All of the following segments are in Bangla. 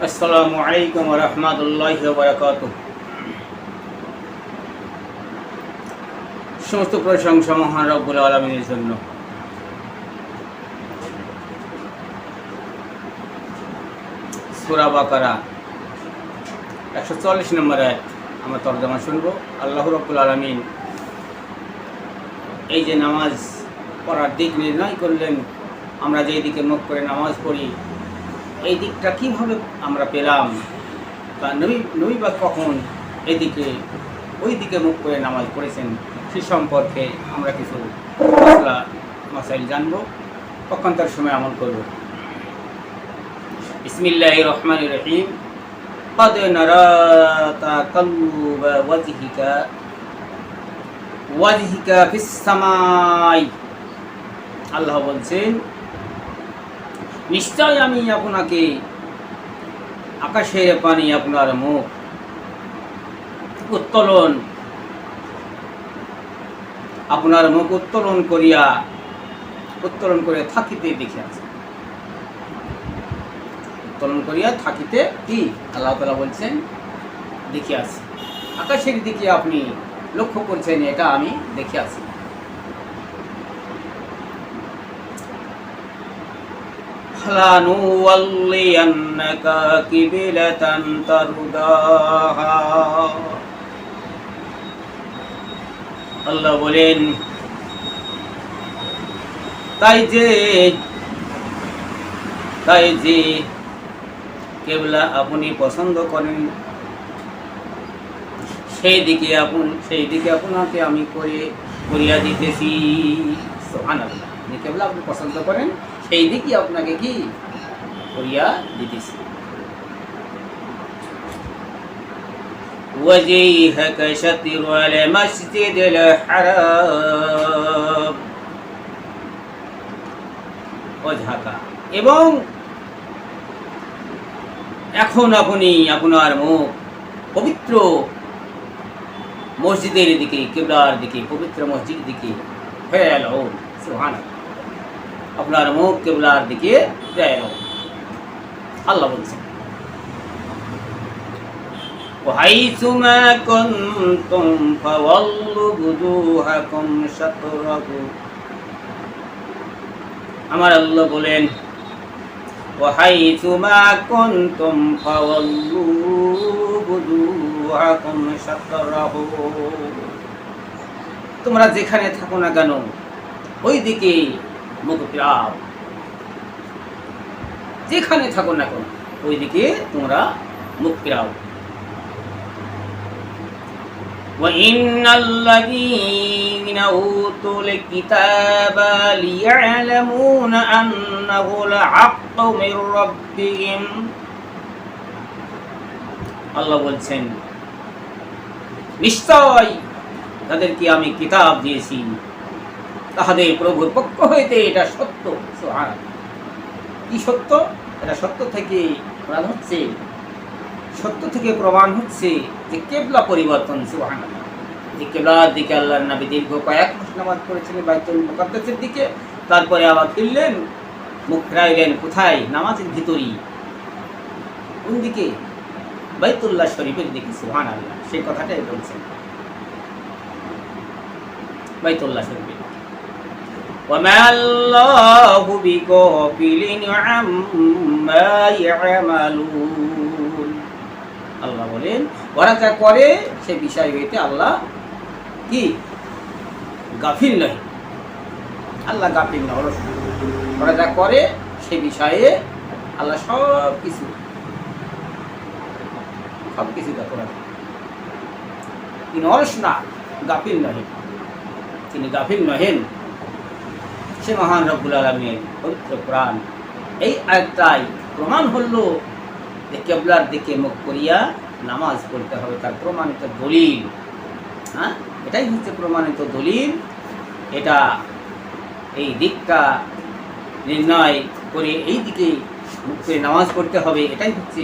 আসসালামু আলাইকুম ওয়া রাহমাতুল্লাহি ওয়া বারাকাতুহু। সমস্ত প্রশংসা মহান রব্বুল আলামিনের জন্য। সূরা বাকারা 144 নম্বর আয়াত আমরা তরজমা শুনব। আল্লাহ রাব্বুল আলামিন এই যে নামাজ পড়ার দিক নির্ণয় করলেন, আমরা যেই দিকে মুখ করে নামাজ পড়ি এই দিকটা কীভাবে আমরা পেলাম, বা নবী বা কখন এদিকে ওই দিকে মুখ করে নামাজ পড়েছেন সে সম্পর্কে আমরা কিছু মাসাইল জানব, পক্ষান্তর সময় আমল করব। বিসমিল্লাহির রহমানির রহিম। قد نرى تقلب وجهك في السماء। আল্লাহ বলছেন, নিশ্চয় আমি আপনাকে আকাশের পানি আপনার মুখ উত্তোলন করে থাকিতে দেখিয়াছি। উত্তোলন করিয়া থাকিতে কি আল্লাহ তাআলা বলছেন দেখিয়াছি। আকাশের দিকে আপনি লক্ষ্য করছেন, এটা আমি দেখিয়াছি। লানুওয়াল্লিয়ান্নাকা কিবলাতান তারদাহা। আল্লাহ বলেন, তাই যে কেবলা আপনি পছন্দ করেন সেই দিকে আপনাকে আমি করিয়া দিতেছি। সুবহানাল্লাহ। যে কেবলা আপনি পছন্দ করেন সেই দিকে আপনাকে কি করিয়া দিতেছি। ওয়াজহিকা শাতরাল মাসজিদিল হারাম। ওয়াজহাকা, এবং এখন আপনি আপনার মুখ পবিত্র মসজিদের দিকে, কিবলার দিকে, পবিত্র মসজিদ দিকে ফেরাও। সুবহানাল্লাহ। আপনার মুখ কিবলার দিকে ফেরাও। আল্লাহ বলছেন, ওয়াহাইসুমা কুনতুম ফাওয়াল্লু বুজুহাকুম শাতরাহু। আমার আল্লাহ বলেন, ওয়াহাইসুমা কুনতুম ফাওয়াল্লু বুজুহাকুম শাতরাহু। তোমরা যেখানে থাকো না কেন ওই দিকে মুখ ফিরাও। যেখানে থাকো না কেন ওই দিকে তোমরা মুখ ফিরাও। وَإِنَّ الَّذِينَ أُوتُوا الْكِتَابَ لِيَعْلَمُونَ أَنَّهُ الْحَقُّ مِنْ رَبِّهِمْ। আল্লাহ বলছেন, নিশ্চয় তাদেরকে আমি কিতাব দিয়েছি, তাহাদের প্রভুর পক্ষ হইতে এটা সত্য। সুবহানাল্লাহ। কি সত্য? এটা সত্য থেকে প্রমাণ হচ্ছে যে কেবলা পরিবর্তন। সুবহানাল্লাহ। যে কেবলার দিকে আল্লাহর নবী দীর্ঘ কয়েক মাস নামাজ পড়েছিলেন বাইতুল মুকাদ্দাসের দিকে, তারপরে আবার ফিরলেন, মুখ ফেরাইলেন কোথায়? নামাজের ভিতরই। কোন দিকে? বাইতুল্লাহ শরীফের দিকে। সুবহানাল্লাহ। সেই কথাটাই বলছেন, বাইতুল্লাহ শরীফের। وَمَا اللَّهُ بِغَافِلٍ عَمَّا يَعْمَلُونَ। আল্লাহ বলেন, ওরা যা করে সে বিষয় হইতে আল্লাহ কি গাফিল নয়। আল্লাহ গাফিল না, ওরা যা করে সে বিষয়ে আল্লাহ সব কিছু দেখো। তিনি অলস না, গাফিল নহেন। তিনি গাফিল নহেন। সে মহান রব্বুল আলামিনের পবিত্র কোরআন। এই আয়াতটাই প্রমাণ হলো যে কিবলার দিকে মুখ করিয়া নামাজ পড়তে হবে, তার প্রমাণিত দলিল। হ্যাঁ, এটাই হচ্ছে প্রমাণিত দলিল। এটা এই দিকটা নির্ণয় করে এই দিকে মুখ করে নামাজ পড়তে হবে, এটাই হচ্ছে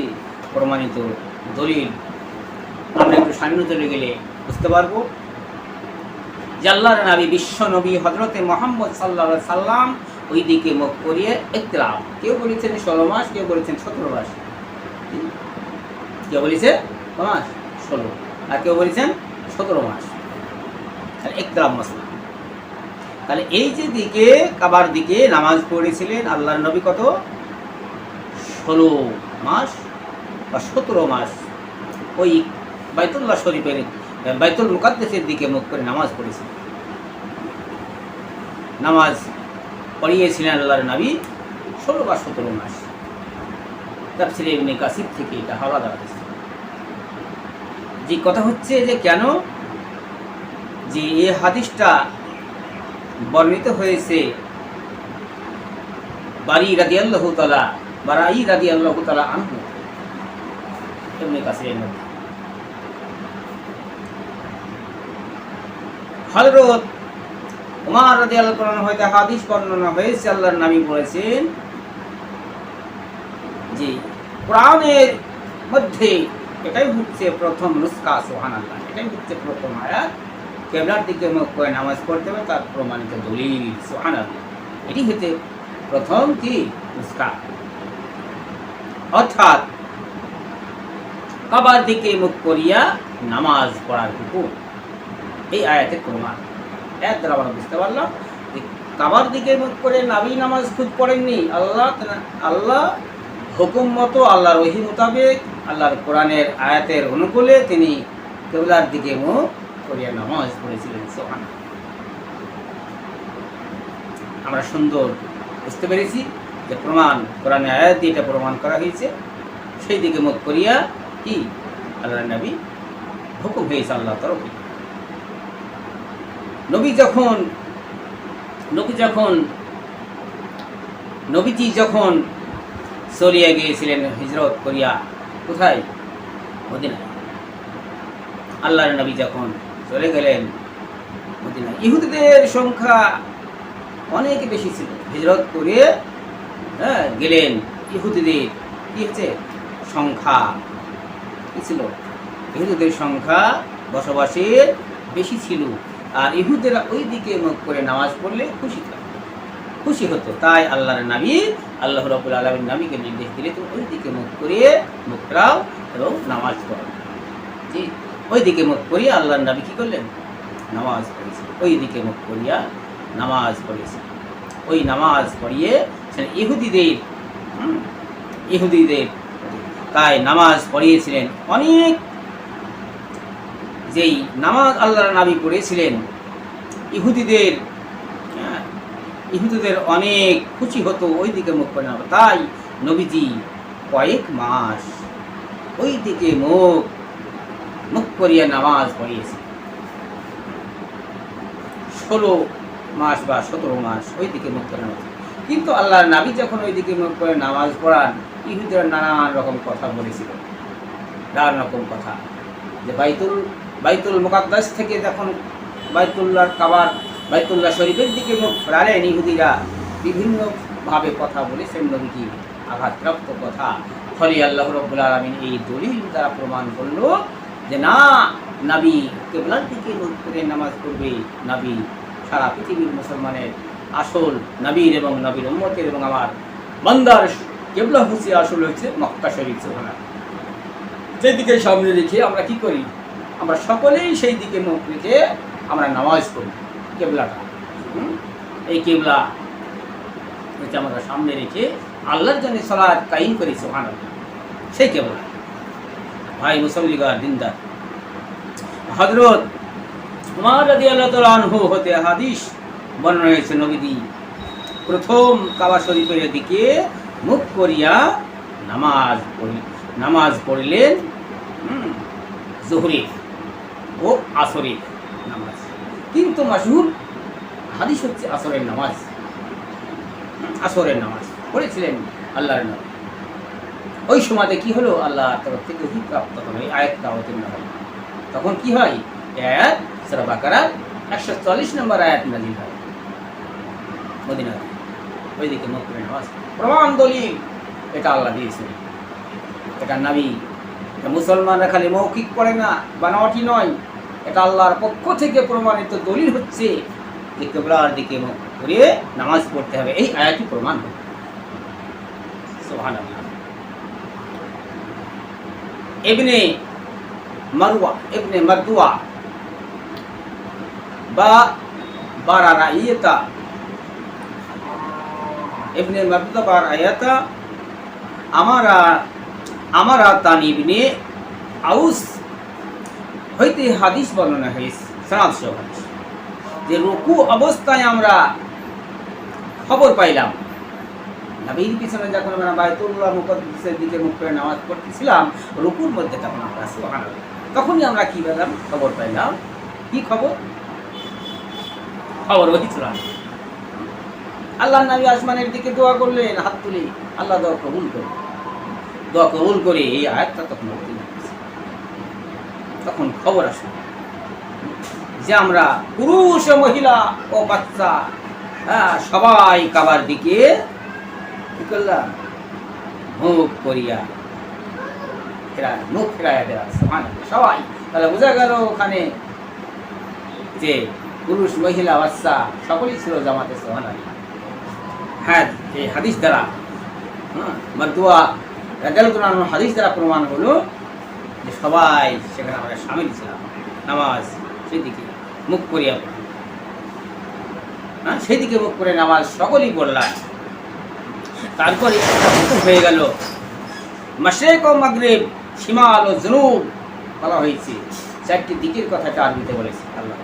প্রমাণিত দলিল। আমরা একটু সামনে চলে গেলে বুঝতে পারবো যে আল্লাহর নবী, বিশ্ব নবী হযরতে মুহাম্মদ সাল্লাল্লাহু আলাইহি ওই দিকে মুখ করিয়ে ইকরাম। কেউ বলেছেন 16 মাস, কেউ বলেছেন 17 মাস। কেউ বলেছে মাস 16, আর কেউ বলেছেন 17 মাস। তাহলে একতলাফ মাসলা। তাহলে এই যে দিকে কাবার দিকে নামাজ পড়েছিলেন আল্লাহর নবী কত 16 মাস বা 17 মাস ওই বাইতুল্লাহ শরীফের বাইতুল মুকাদ্দাসের দিকে মুখ করে নামাজ পড়েছিলেন। নামাজ পড়িয়েছিলেন আল্লাহর নবী 16 বা 17 মাস। তাফসীরে ইবনে কাসির থেকে এটা হাওলা দেওয়া হয়েছে। যে কথা হচ্ছে যে কেন যে এই হাদিসটা বর্ণিত হয়েছে বারাই রাদিয়াল্লাহু তাআলা আনহু ইবনে কাসিরের মধ্যে হযরত ওমর রাদিয়াল্লাহু তাআলা হইতে হাদিস বর্ণনা হয়েছে আল্লাহর নবী বলেছেন যে কোরআনের মধ্যে এটাই হচ্ছে প্রথম নুসখা, সুবহানাল্লাহ, এটাই হচ্ছে প্রথম আয়াত, কিবলার দিকে মুখ করে নামাজ পড়তে হবে, তার প্রমাণিত দলিল, সুবহানাল্লাহ। এটি হচ্ছে প্রথম কি নুসখা, অর্থাৎ কাবার দিকে মুখ করিয়া নামাজ পড়ার হুকুম এই আয়াতের প্রমাণ। এর দ্বারা আমরা বুঝতে পারলাম যে কাবার দিকে মুখ করে নবী নামাজ খুদ পড়েননি, আল্লাহ হুকুম মতো, আল্লাহর ওহী মোতাবেক, আল্লাহর কোরআনের আয়াতের অনুকূলে তিনি কিবলার দিকে মুখ করিয়া নামাজ পড়েছিলেন। সুবহানাল্লাহ। আমরা সুন্দর বুঝতে পেরেছি যে প্রমাণ কোরআনের আয়াত দিয়ে এটা প্রমাণ করা হয়েছে। সেই দিকে মুখ করিয়া কি আল্লাহর নবী হুকুম হয়েছে আল্লাহ তরফে। নবীজি যখন চলিয়া গিয়েছিলেন হিজরত করিয়া, কোথায়? মদিনায়। আল্লাহর নবী যখন চলে গেলেন মদিনায়, ইহুদিদের সংখ্যা অনেক বেশি ছিল। হিজরত করে গেলেন, ইহুদিদের কি হচ্ছে সংখ্যা কি ছিল? ইহুদিদের সংখ্যা বসবাসের বেশি ছিল, আর ইহুদেরা ওই দিকে মুখ করে নামাজ পড়লে খুশি হতো। তাই আল্লাহর নবী, আল্লাহ রাব্বুল আলামিন নবীকে নির্দেশ দিলে তুমি ওই দিকে মুখ করে মুখ ফেরাও এবং নামাজ পড়ো। জি, ওই দিকে মুখ করিয়া আল্লাহর নবী কি করলেন? নামাজ পড়েছে। ওই দিকে মুখ করিয়া নামাজ পড়েছে। ওই নামাজ পড়িয়ে ইহুদিদের তাই নামাজ পড়িয়েছিলেন। অনেক যেই নামাজ আল্লাহর নবী পড়েছিলেন, ইহুদিদের অনেক খুশি হতো ওই দিকে মুখ করে নামাজ। তাই নবীজি কয়েক মাস ওই দিকে মুখ করিয়া নামাজ পড়িয়েছে। 16 মাস বা 17 মাস ওই দিকে মুখ করে নামাজ। কিন্তু আল্লাহর নবী যখন ওই দিকে মুখ করে নামাজ পড়ান, ইহুদিরা নানান রকম কথা বলেছিল, নানান রকম কথা, যে বাইতুল মুকাদ্দাস থেকে যখন বাইতুল্লাহ শরীফের দিকে মুখ ফেরালেন, ইহুদিরা বিভিন্নভাবে কথা বলেছেন নবীজি, আঘাতপ্রাপ্ত কথা। ফলে আল্লাহ রাব্বুল আলামিন এই দলিল দ্বারা প্রমাণ করল যে না, নবী কিবলার দিকে মুখ করে নামাজ পড়বে। নবী সারা পৃথিবীর মুসলমানের আসল নবীর এবং নবীর উম্মতের এবং আমার বান্দার কিবলা হচ্ছে, আসল হচ্ছে মক্কা শরীফ। সুবহানাল্লাহ। যেদিকে সামনে রেখে আমরা কি করি? আমরা সকলেই সেই দিকে মুখ রেখে আমরা নামাজ পড়ি। কিবলাটা, এই কিবলা হচ্ছে আমরা সামনে রেখে আল্লাহর জন্য সালাত কায়েম করি। সুবহানাল্লাহ। সেই কিবলা ভাই মুসল্লিগণ দিনদার, হযরত ওমর রাদিয়াল্লাহু তাআলা আনহু হতে হাদিস বর্ণনা হয়েছে, নবীজি প্রথম কাবা শরীফের দিকে মুখ করিয়া নামাজ পড়লেন যোহরের ও আসরের নামাজ। কিন্তু মাশহুর হাদিস হচ্ছে আসরের নামাজ পড়েছিলেন আল্লাহর নবী। ওই সময়তে কি হলো? আল্লাহর তরফ থেকে ওহী প্রাপ্ত হলো, এই আয়াতটা অবতীর্ণ হয়। তখন কি হয়? আয়াত সূরা বাকারার 140 নম্বর আয়াত নাযিল হয় মদিনায়। ওইদিকে মুখ করে নামাজ প্রমাণ দলিল এটা আল্লাহ দিয়েছেন। এটা নবী, এটা মুসলমানরা খালি মৌখিক পড়ে না, বানাওয়াটি নয়, এটা আল্লাহর পক্ষ থেকে প্রমাণিত দলিল হচ্ছে যে কিবলার দিকে মুখ করে নামাজ পড়তে হবে। এই আয়াতই প্রমাণ। সুবহানাল্লাহ। ইবনে মারদুয়া বা বারারাইয়াতা ইবনে মারদুয়া বারারাইয়াতা আমারা তানিবনে আউস হইতে হাদিস বর্ণনা হয়েছে সনদ সহ যে রুকু অবস্থায় আমরা খবর পাইলাম, নবীর পিছনে যখন আমরা বাইতুল্লাহ মুকদ্দাসের দিকে মুখ করে নামাজ পড়তেছিলাম, রুকুর মধ্যে তখন আমরা সুবহানাল্লাহ, তখনই আমরা কি পেলাম, খবর পাইলাম। কি খবর? খবর হয়েছিল আল্লাহ নবী আসমানের দিকে দোয়া করলেন হাত তুলে, আল্লাহ দোয়া কবুল করে এই আয়াতটা তখন তখন খবর আসে যে আমরা পুরুষ ও মহিলা ও বাচ্চা সবাই কাবার দিকে কি করলাম, মুখ করিয়া মুখ ফেরাইয়া দেওয়া সবাই। তাহলে বোঝা গেল ওখানে যে পুরুষ মহিলা বাচ্চা সকলেই ছিল জামাতে সুবহানাল্লাহ। হ্যাঁ, এই হাদিস দ্বারা মারদুয়া রাদিয়াল্লাহু আনহু হাদিস দ্বারা প্রমাণ হলো যে সবাই সেখানে আমরা শামিল ছিলাম, নামাজ সেদিকে মুখ করিয়া সেদিকে মুখ করে নামাজ সকলেই পড়লাম। তারপরে হয়ে গেল মাশরিক ও মাগরিব, শিমাল ও জুনুব বলা হয়েছে, চারটি দিকের কথাটা আরবিতে বলেছে আল্লাহ।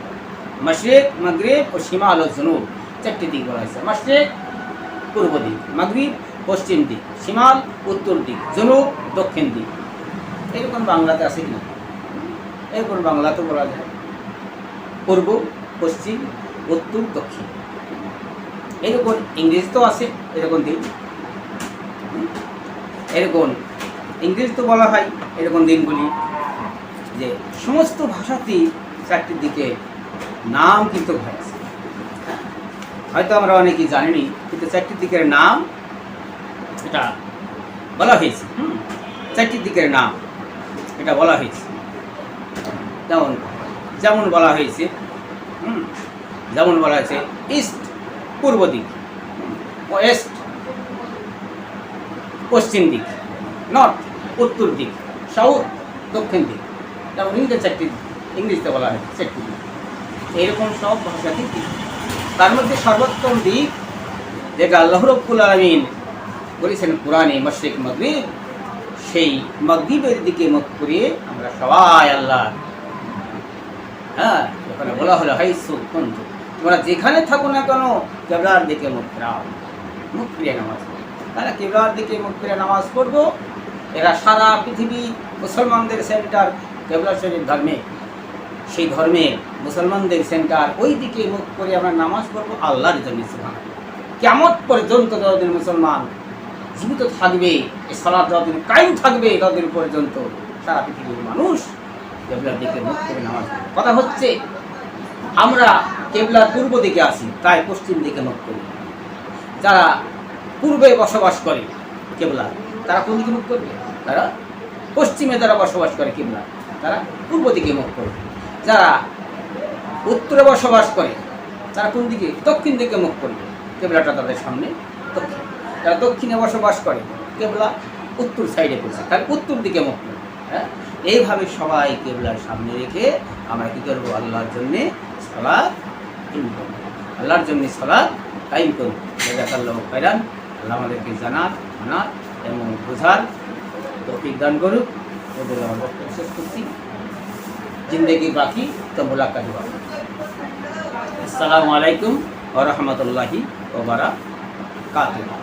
মাশরিক, মাগরিব ও শিমাল ও জুনুব চারটি দিক বলা হয়েছে। মাশরিক পূর্ব দিক, মাগরিব পশ্চিম দিক, শিমাল উত্তর দিক, জুনুব দক্ষিণ দিক। এরকম বাংলাতে আছে কিনা? এরকম বাংলাতে বলা যায় পূর্ব, পশ্চিম, উত্তর, দক্ষিণ। এরকম ইংরেজিতেও আছে এরকম দিন, এরকম ইংরেজিতে বলা হয় এরকম দিনগুলি, যে সমস্ত ভাষাতেই চারটি দিকে নাম কিন্তু হয়েছে। হয়তো আমরা অনেকেই জানিনি, কিন্তু চারটি দিকের নাম এটা বলা হয়েছে। চারটি দিকের নাম এটা বলা হয়েছে। যেমন বলা হয়েছে ইস্ট পূর্ব দিক, ওয়েস্ট পশ্চিম দিক, নর্থ উত্তর দিক, সাউথ দক্ষিণ দিক। যেমন ইংরেজিতে বলা হয় চারটি দিক। এইরকম সব ভাষাতেই দিক। তার মধ্যে সর্বোত্তম দিক যেটা আল্লাহ রাব্বুল আলামিন বলেছেন কোরআনে, মাশরিক মাগরিব, সেই মাগরিবের দিকে মুখ করে আমরা সবাই আল্লাহ, ওখানে বলা হলো হাইসু কুনতুম, তোমরা যেখানে থাকো না কেন কিবলার দিকে মুখ ফেরাও, মুখ ফিরিয়ে নামাজ পড়ো। তারা কিবলার দিকে মুখ ফিরে নামাজ পড়বো। এরা সারা পৃথিবী মুসলমানদের সেন্টার কিবলা শরীফ ধর্মে, সেই ধর্মে মুসলমানদের সেন্টার, ওই দিকে মুখ করে আমরা নামাজ পড়বো আল্লাহর জন্য। সুবহানাল্লাহ, কিয়ামত পর্যন্ত যতদিন মুসলমান জীবিত থাকবে, এই সালাত যতদিন কায়েম থাকবে ততদিন পর্যন্ত সারা পৃথিবীর মানুষ কিবলার দিকে মুখ করে নামাজ পড়বে। কথা হচ্ছে আমরা কিবলার পূর্ব দিকে আছি, তাই পশ্চিম দিকে মুখ করি। যারা পূর্বে বসবাস করে কিবলা, তারা কোন দিকে মুখ করবে? তারা পশ্চিমে যারা বসবাস করে কিবলা, তারা পূর্ব দিকে মুখ করবে। যারা উত্তরে বসবাস করে তারা কোন দিকে? দক্ষিণ দিকে মুখ করবে। কিবলাটা তাদের সামনে দক্ষিণ। যারা দক্ষিণে বসবাস করে কিবলা উত্তর সাইডে পড়ছে, তাহলে উত্তর দিকে মুখ করবে। এইভাবে সবাই কিবলার সামনে রেখে আমরা কী করবো? আল্লাহর জন্যে সালাত কায়েম করব, আল্লাহর জন্য সালাত কায়েম করব। জাযাকাল্লাহু খাইরান। আল্লাহ আমাদেরকে জানার, মানার এবং বোঝার তৌফিক দান করুক। ওদের আমার বক্তব্য শেষ করছি। জিন্দেগি বাকি তো মুলাকাত হবে। আসসালামু আলাইকুম ওয়া রাহমাতুল্লাহি ওয়া বারাকাতুহু।